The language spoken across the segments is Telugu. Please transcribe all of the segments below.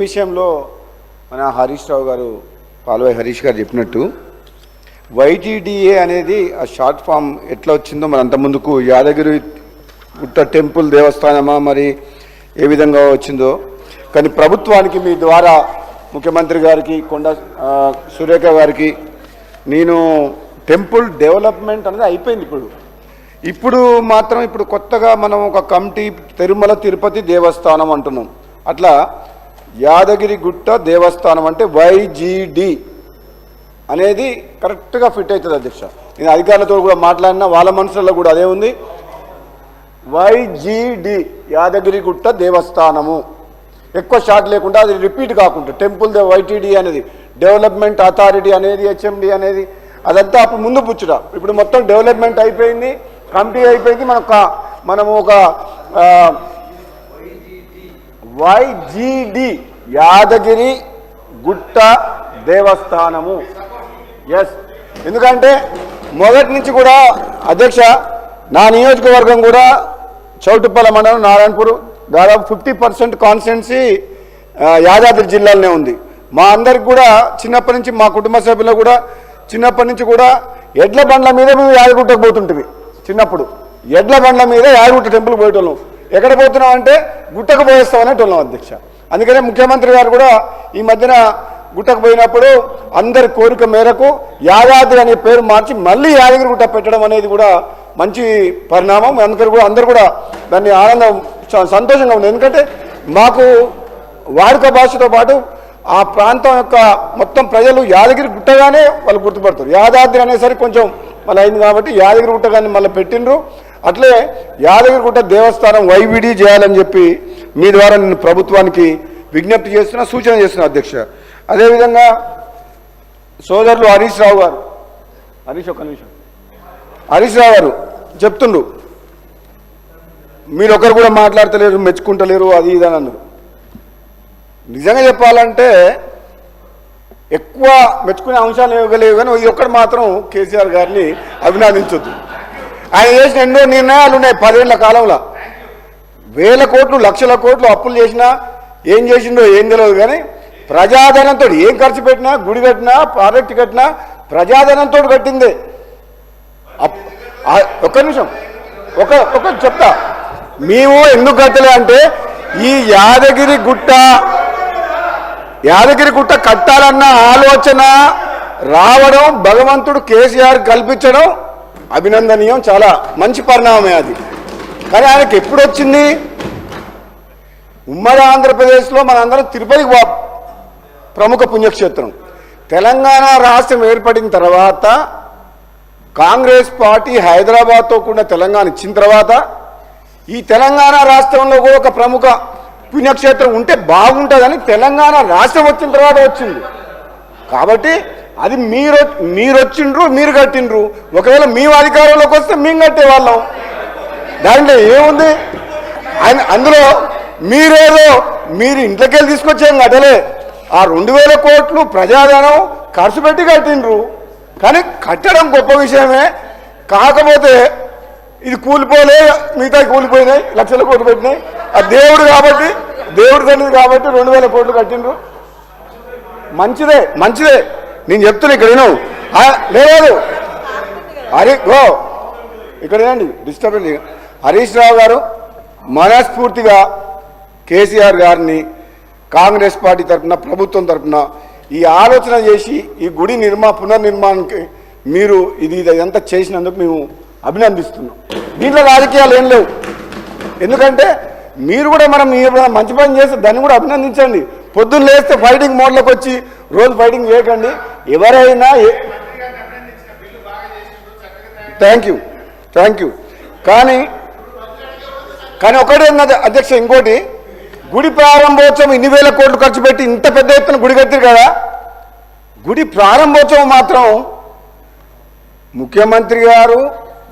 విషయంలో మన హరీష్ రావు గారు పాల్వాయి హరీష్ గారు చెప్పినట్టు వైటీడీఏ అనేది ఆ షార్ట్ ఫామ్ ఎట్లా వచ్చిందో మన అంత ముందుకు యాదగిరి గుట్ట టెంపుల్ దేవస్థానమా మరి ఏ విధంగా వచ్చిందో కానీ ప్రభుత్వానికి మీ ద్వారా ముఖ్యమంత్రి గారికి కొండ సురేఖ గారికి నేను టెంపుల్ డెవలప్మెంట్ అనేది అయిపోయింది. ఇప్పుడు మాత్రం కొత్తగా మనం ఒక కమిటీ తిరుమల తిరుపతి దేవస్థానం అంటున్నాం. అట్లా యాదగిరి గుట్ట దేవస్థానం అంటే వైజీడి అనేది కరెక్ట్గా ఫిట్ అవుతుంది అధ్యక్ష. నేను అధికారులతో కూడా మాట్లాడినా వాళ్ళ మనసులో కూడా అదే ఉంది. వైజీడి యాదగిరి గుట్ట దేవస్థానము ఎక్కువ షార్ట్ లేకుండా అది రిపీట్ కాకుండా టెంపుల్ వైటీడీ అనేది డెవలప్మెంట్ అథారిటీ అనేది హెచ్ఎండి అనేది అదంతా అప్పుడు ముందు పుచ్చుట. ఇప్పుడు మొత్తం డెవలప్మెంట్ అయిపోయింది, కమిటీ అయిపోయింది. మనము ఒక వైజీడి యాదగిరి గుట్ట దేవస్థానము. ఎస్, ఎందుకంటే మొదటి నుంచి కూడా అధ్యక్ష నా నియోజకవర్గం కూడా చౌటుప్పల మండలం నారాయణపూర్ దాదాపు 50% కాన్స్టిట్యున్సీ యాదాద్రి జిల్లాలోనే ఉంది. మా అందరికి కూడా చిన్నప్పటి నుంచి మా కుటుంబ సభ్యులు కూడా చిన్నప్పటి నుంచి కూడా ఎడ్ల బండ్ల మీద మేము యాదగిరిగుట్టకు పోతుంటివి. చిన్నప్పుడు ఎడ్ల బండ్ల మీద యాదగిరిగుట్ట టెంపుల్కి పోయేటోళ్ళం. ఎక్కడ పోతున్నాం అంటే గుట్టకు పోయేస్తామనేటోళ్ళం అధ్యక్ష. అందుకనే ముఖ్యమంత్రి గారు కూడా ఈ మధ్యన గుట్టకు పోయినప్పుడు అందరి కోరిక మేరకు యాదాద్రి అనే పేరు మార్చి మళ్ళీ యాదగిరి గుట్ట పెట్టడం అనేది కూడా మంచి పరిణామం. అందరూ కూడా దాన్ని ఆనందం సంతోషంగా ఉంది. ఎందుకంటే మాకు వాడుక భాషతో పాటు ఆ ప్రాంతం యొక్క మొత్తం ప్రజలు యాదగిరి గుట్టగానే వాళ్ళు గుర్తుపడతారు. యాదాద్రి అనేసరికి కొంచెం మళ్ళీ అయింది కాబట్టి యాదగిరి గుట్టగానే మళ్ళీ పెట్టిండ్రు. అట్లే యాదగిరి గుట్ట దేవస్థానం వైవిడి చేయాలని చెప్పి మీ ద్వారా నేను ప్రభుత్వానికి విజ్ఞప్తి చేస్తున్నా, సూచన చేస్తున్నా అధ్యక్ష. అదేవిధంగా సోదరులు హరీష్ రావు గారు హరీష్ రావు గారు చెప్తుండ్రు, మీరు ఒకరు కూడా మాట్లాడతలేరు, మెచ్చుకుంటలేరు, అది ఇది అని అన్నారు. నిజంగా చెప్పాలంటే ఎక్కువ మెచ్చుకునే అంశాలు ఇవ్వలేవు, కానీ ఇది ఒక్కటి మాత్రం కేసీఆర్ గారిని అభినందించొద్దు. ఆయన చేసిన ఎన్నో నిర్ణయాలు ఉన్నాయి 10 ఏళ్ల కాలంలో. వేల కోట్లు లక్షల కోట్లు అప్పులు చేసినా ఏం చేసిండో ఏం తెలియదు, కానీ ప్రజాధనంతో ఏం ఖర్చు పెట్టినా గుడి కట్టినా ప్రాజెక్టు కట్టినా ప్రజాధనంతో కట్టిందే. ఒక్క నిమిషం ఒక చెప్తా, మేము ఎందుకు కట్టలే అంటే ఈ యాదగిరి గుట్ట కట్టాలన్న ఆలోచన రావడం భగవంతుడు కేసీఆర్ కల్పించడం అభినందనీయం, చాలా మంచి పరిణామమే అది. కానీ ఆయనకి ఎప్పుడు వచ్చింది? ఉమ్మడి ఆంధ్రప్రదేశ్లో మనందరం తిరుపతికి ప్రముఖ పుణ్యక్షేత్రం. తెలంగాణ రాష్ట్రం ఏర్పడిన తర్వాత కాంగ్రెస్ పార్టీ హైదరాబాద్తో కూడా తెలంగాణ ఇచ్చిన తర్వాత ఈ తెలంగాణ రాష్ట్రంలో కూడా ఒక ప్రముఖ పుణ్యక్షేత్రం ఉంటే బాగుంటుందని తెలంగాణ రాష్ట్రం వచ్చిన తర్వాత వచ్చింది. కాబట్టి అది మీరు వచ్చిండ్రు, మీరు కట్టిండ్రు. ఒకవేళ మేము అధికారంలోకి వస్తే మేము కట్టేవాళ్ళం. దాంట్లో ఏముంది? అందులో మీరు ఇంట్లోకెళ్ళి తీసుకొచ్చేం కట్టలే. ఆ 2000 కోట్లు ప్రజాధనం ఖర్చు పెట్టి కట్టిండ్రు. కానీ కట్టడం గొప్ప విషయమే. కాకపోతే ఇది కూలిపోలే, మిగతా కూలిపోయినాయి, లక్షల కోట్లు పెట్టినాయి. ఆ దేవుడు తల్లిది కాబట్టి 2000 కోట్లు కట్టిండ్రు. మంచిదే. నేను చెప్తున్నా, ఇక్కడ విను. లేదు ఇక్కడ ఏనండి డిస్టర్బెన్స్. హరీష్ రావు గారు మనస్ఫూర్తిగా కేసీఆర్ గారిని కాంగ్రెస్ పార్టీ తరఫున ప్రభుత్వం తరఫున ఈ ఆలోచన చేసి ఈ గుడి పునర్నిర్మాణానికి మీరు ఇదంతా చేసినందుకు మేము అభినందిస్తున్నాం. దీంట్లో రాజకీయాలు ఏం లేవు. ఎందుకంటే మీరు కూడా మంచి పని చేస్తే దాన్ని కూడా అభినందించండి. పొద్దున్న లేస్తే ఫైటింగ్ మోడ్లోకి వచ్చి రోజు ఫైటింగ్ చేయకండి. ఎవరైనా థ్యాంక్ యూ. కానీ ఒకటి ఉన్నది అధ్యక్ష, ఇంకోటి, గుడి ప్రారంభోత్సవం ఇన్ని వేల కోట్లు ఖర్చు పెట్టి ఇంత పెద్ద ఎత్తున గుడి కట్టారు కదా. గుడి ప్రారంభోత్సవం మాత్రం ముఖ్యమంత్రి గారు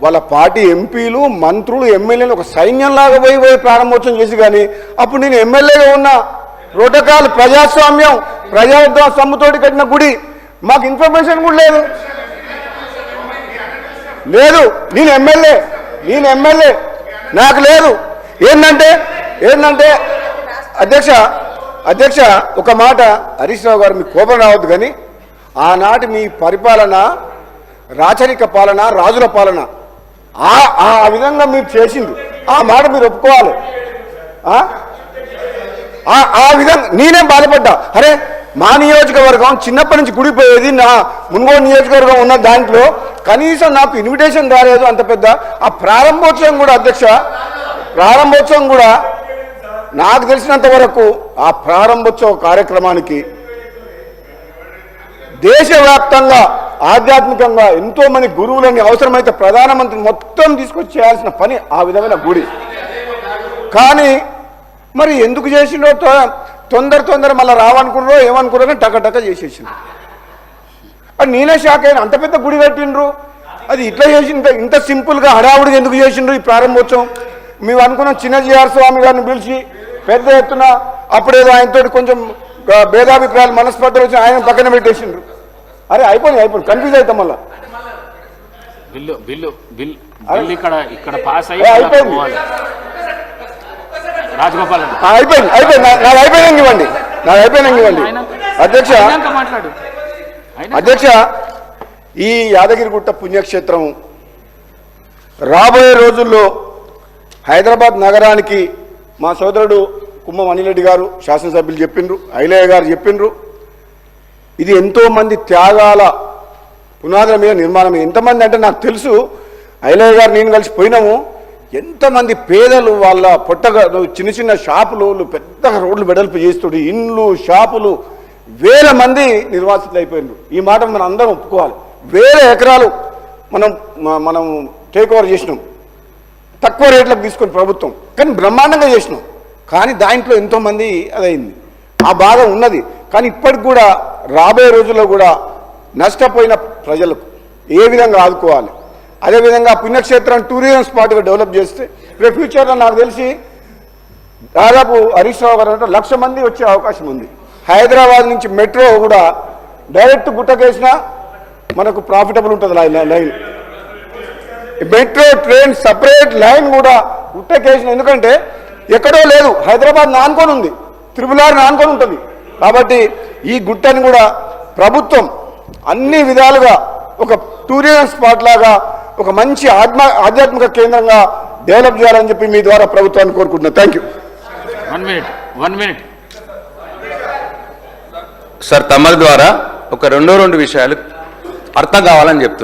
వాళ్ళ పార్టీ ఎంపీలు మంత్రులు ఎమ్మెల్యేలు ఒక సైన్యంలాగా పోయి ప్రారంభోత్సవం చేసి, కానీ అప్పుడు నేను ఎమ్మెల్యేగా ఉన్న ప్రోటోకాల్ ప్రజాస్వామ్యం సొమ్ముతోటి కట్టిన గుడి మాకు ఇన్ఫర్మేషన్ కూడా లేదు. నేను ఎమ్మెల్యే నాకు లేదు. ఏంటంటే అధ్యక్ష అధ్యక్ష ఒక మాట, హరీష్ రావు గారు మీకు కోపం రావద్దు, కానీ ఆనాటి మీ పరిపాలన రాచరిక పాలన, రాజుల పాలన, ఆ విధంగా మీరు చేసింది, ఆ మాట మీరు ఒప్పుకోవాలి. ఆ విధంగా నేనేం బాధపడ్డా, అరే మా నియోజకవర్గం చిన్నప్పటి నుంచి గుడిపోయేది, నా మున్గోడు నియోజకవర్గం ఉన్న దాంట్లో కనీసం నాకు ఇన్విటేషన్ రాలేదు. అంత పెద్ద ఆ ప్రారంభోత్సవం కూడా అధ్యక్ష, ప్రారంభోత్సవం కూడా నాకు తెలిసినంత వరకు ఆ ప్రారంభోత్సవ కార్యక్రమానికి దేశవ్యాప్తంగా ఆధ్యాత్మికంగా ఎంతో మంది గురువులని, అవసరమైతే ప్రధానమంత్రి మొత్తం తీసుకొచ్చి చేయాల్సిన పని ఆ విధమైన గుడి. కానీ మరి ఎందుకు చేసిండో తొందర మళ్ళీ రావనుకున్నారో ఏమనుకున్నారో టక చేసేసిండ్రు. అది నేనే షాక్ అయినా, అంత పెద్ద గుడి కట్టిండ్రు, అది ఇట్లా చేసి ఇంత సింపుల్గా హడావుడిగా ఎందుకు చేసిండ్రు ఈ ప్రారంభోత్సవం? మేము అనుకున్నాం చిన్నజీఆర్ స్వామి గారిని పిలిచి పెద్ద ఎత్తున, అప్పుడేదో ఆయనతో కొంచెం భేదాభిప్రాయాలు మనస్పర్ధలు వచ్చి ఆయన పక్కన పెట్టేసిండ్రు. అరే అయిపోయింది కన్ఫ్యూజ్ అవుతాం మళ్ళీ. అయిపోయింది నాకు అయిపోయినాక ఇవ్వండి అధ్యక్ష. ఈ యాదగిరిగుట్ట పుణ్యక్షేత్రం రాబోయే రోజుల్లో హైదరాబాద్ నగరానికి మా సోదరుడు కుమ్మం అనిలరెడ్డి గారు శాసనసభ్యులు చెప్పిండ్రు, ఐలయ్య గారు చెప్పిండ్రు, ఇది ఎంతోమంది త్యాగాల పునాదుల మీద నిర్మాణం. ఎంతమంది అంటే నాకు తెలుసు, ఐలయ్య గారు నేను కలిసి పోయినాము, ఎంతమంది పేదలు వాళ్ళ పొట్టగా చిన్న షాపులు, పెద్ద రోడ్లు వెడల్పు చేస్తుడు, ఇండ్లు షాపులు, వేల మంది నిర్వాసితులు అయిపోయినారు. ఈ మాట మనం అందరం ఒప్పుకోవాలి. వేల ఎకరాలు మనం టేక్ ఓవర్ చేసినాం, తక్కువ రేట్లకు తీసుకొని ప్రభుత్వం, కానీ బ్రహ్మాండంగా చేసినాం. కానీ దాంట్లో ఎంతోమంది అదైంది, ఆ బాధ ఉన్నది. కానీ ఇప్పటికి కూడా రాబోయే రోజుల్లో కూడా నష్టపోయిన ప్రజలకు ఏ విధంగా ఆదుకోవాలి, అదేవిధంగా పుణ్యక్షేత్రం టూరిజం స్పాట్గా డెవలప్ చేస్తే రేపు ఫ్యూచర్లో నాకు తెలిసి దాదాపు హరీష్ రావు గారు 1,00,000 మంది వచ్చే అవకాశం ఉంది. హైదరాబాద్ నుంచి మెట్రో కూడా డైరెక్ట్ గుట్టకేసినా మనకు ప్రాఫిటబుల్ ఉంటుంది line. Metro train separate line కూడా గుట్టకేసిన, ఎందుకంటే ఎక్కడో లేదు, హైదరాబాద్ నానుకొని ఉంది, త్రిపులార్ నానుకొని ఉంటుంది. కాబట్టి ఈ గుట్టని కూడా ప్రభుత్వం అన్ని విధాలుగా ఒక టూరిజం స్పాట్ లాగా, ఒక మంచి ఆధ్యాత్మిక కేంద్రంగా డెవలప్ చేయాలని చెప్పి మీ ద్వారా ప్రభుత్వాన్ని కోరుకుంటున్నాను. Thank you. 1 minute. సార్ తమ ద్వారా ఒక 2 విషయాలు అర్థం కావాలని చెప్తున్నాను.